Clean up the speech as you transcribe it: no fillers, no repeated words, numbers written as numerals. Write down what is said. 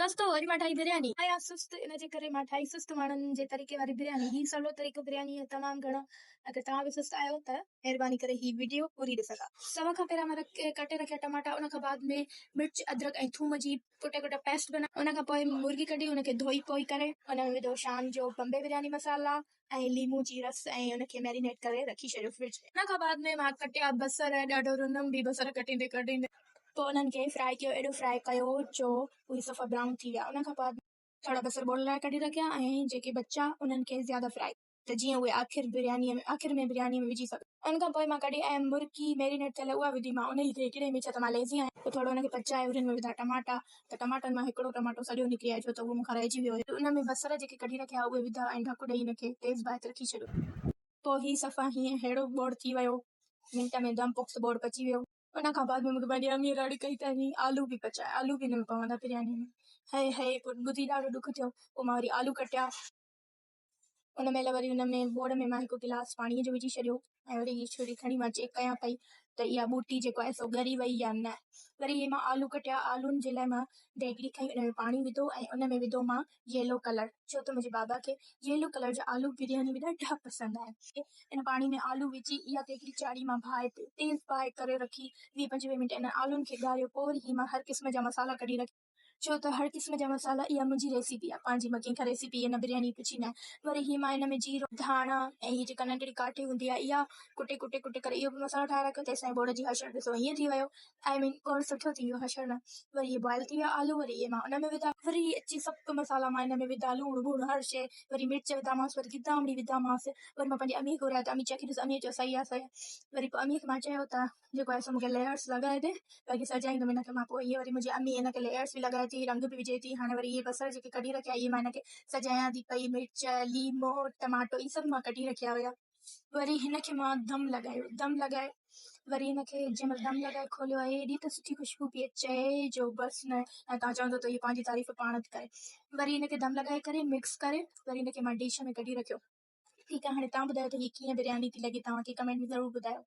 दोस्तों वरी मां ठाही बिरयानी आया सुस्त इन जे करे मां ठाही सुस्त माण्हुनि जे तरीक़े वारी बिरयानी। ही सवलो तरीक़ो बिरयानी जो तमामु घणो। अगर तव्हां बि सुस्त आहियो त महिरबानी करे ही वीडियो पूरी ॾिसंदा। सभ खां पहिरियां मां कटे रखिया टमाटा, उन खां बाद में मिर्च अदरक ऐं थूम जी कुटे कुटे पेस्ट बना। उन खां पोइ मुर्गी कढी उनखे धोई पोई करे उन में विधो शाम जो बम्बे बिरयानी मसाला ऐं लीमू जी रस ऐं उनखे मैरिनेट करे रखी छॾियो फ्रिज में। उन खां बाद में मां कटिया बसर, ॾाढो रुनम बि बसर कटींदे कटींदे पोइ उन्हनि खे फ्राई कयो, एॾो फ्राई कयो जो उहे सफ़ा ब्राउन थी विया। उन खां बाद थोड़ा बसर बोल लाइ कढी रखिया ऐं जेके बचा उन्हनि खे ज़्यादा फ्राई त जीअं उहे आख़िर में बिरयानी में विझी सघो। उन खां पोइ मां कढी ऐं मुर्गी मैरिनेट थियल उहा विधी मां उन ई हिकिड़े में त मां लेज़ी आहियां। पोइ थोरो उनखे पचाए उन में विधा टमाटा, त टमाटनि मां हिकिड़ो टमाटो सॼो निकिरी आयो छो त उहो मूंखां रहिजी वियो हुयो। उन में बसर जेके कढी रखिया उहे विधा ऐं ढकु ॾेई उनखे तेज़ बाहि ते रखी छॾियो। पोइ ही सफ़ा हीअं अहिड़ो बोड़ थी वियो, मिंट में दम पुख्त बोड़ पची वियो। उन खां बाद में मूंखे पंहिंजी अम्मीअ ॾाढी कई त नी आलू बि पचाए, आलू बि न पवंदा बिरयानी में। हे पोइ ॿुधी ॾाढो ॾुख थियो। पोइ मां वरी आलू कटिया, उन महिल वरी उन में बोड़ में मां हिकु गिलास पाणीअ जो विझी छॾियो ऐं वरी हीअ छुरी खणी मां चेक कयां पई त इहा बूटी जेको आहे सो ॻरी वई या न। वरी इहे मां आलू कटिया, आलूनि जे लाइ मां देगिड़ी खई, उन में पाणी विधो ऐं उन में विधो मां येलो कलर, छो त मुंहिंजे बाबा खे येलो कलर जा आलू बिरयानी में ॾाढा पसंदि आहिनि। इन पाणी में आलू विझी इहा देगिड़ी चाढ़ी मां बाहि ते तेज़ बाहि करे रखी 20-25 मिंट इन आलूनि खे ॻारियो। पोइ वरी ही मां हर क़िस्म जा मसाला कढी रखी, छो त हर क़िस्म जा मसाला इहा मुंहिंजी रेसिपी आहे, पंहिंजी मां कंहिंखां रेसिपी इन बिरयानी पुछी न आहे। वरी ही मां इन में जीरो, धाणा ऐं हीअ जेका नंढड़ी काठी हूंदी आहे इहा कुटे कुटे कुटे करे इहो बि मसालो ठाहे रखियो। तेसिताईं बोड़ जी हशड़ ॾिसो हीअं थी वियो, आई मीन बोड़ सुठो थी वियो हशड़ न। वरी इहे बॉइल थी विया आलू, वरी इहे मां उन में विधा, वरी अची सभु मसाला मां इन में विधा, लूणु वूणु हर शइ, वरी मिर्च विधामांसि, वरी गिदामड़ी विधामांसि। वरी मां पंहिंजी अम्मीअ खे घुरायो त अम्मी चखी ॾिस, अम्मीअ चयो सही आहे सही आहे। वरी पोइ अम्मीअ खे मां चयो त जेको आहे सो मूंखे लेयर्स लॻाए ॾे बाक़ी सजाईंदुमि हिनखे मां। पोइ इहे वरी मुंहिंजी अम्मी हिनखे लेयर्स बि लॻाए थी, रंग बि विझे थी। हाणे वरी इहे बसर जेके कढी रखिया इहे मां हिनखे सजायां थी पई, मिर्च लीमो टमाटो इहे सभु मां कढी रखिया हुया। वरी हिनखे मां दम लॻायो, दम लॻाए वरी हिनखे जंहिं महिल दम लॻाए खोलियो आहे एॾी त सुठी ख़ुशबू पई अचे जो बसि न, ऐं तव्हां चवंदो त इहे पंहिंजी तारीफ़ पाण थी करे। वरी हिनखे दम लॻाए करे मिक्स करे वरी हिनखे मां डिश में कढी रखियो। ठीकु आहे, हाणे तव्हां ॿुधायो त हीअ कीअं बिरयानी थी लॻे, तव्हांखे कमेंट में ज़रूरु ॿुधायो।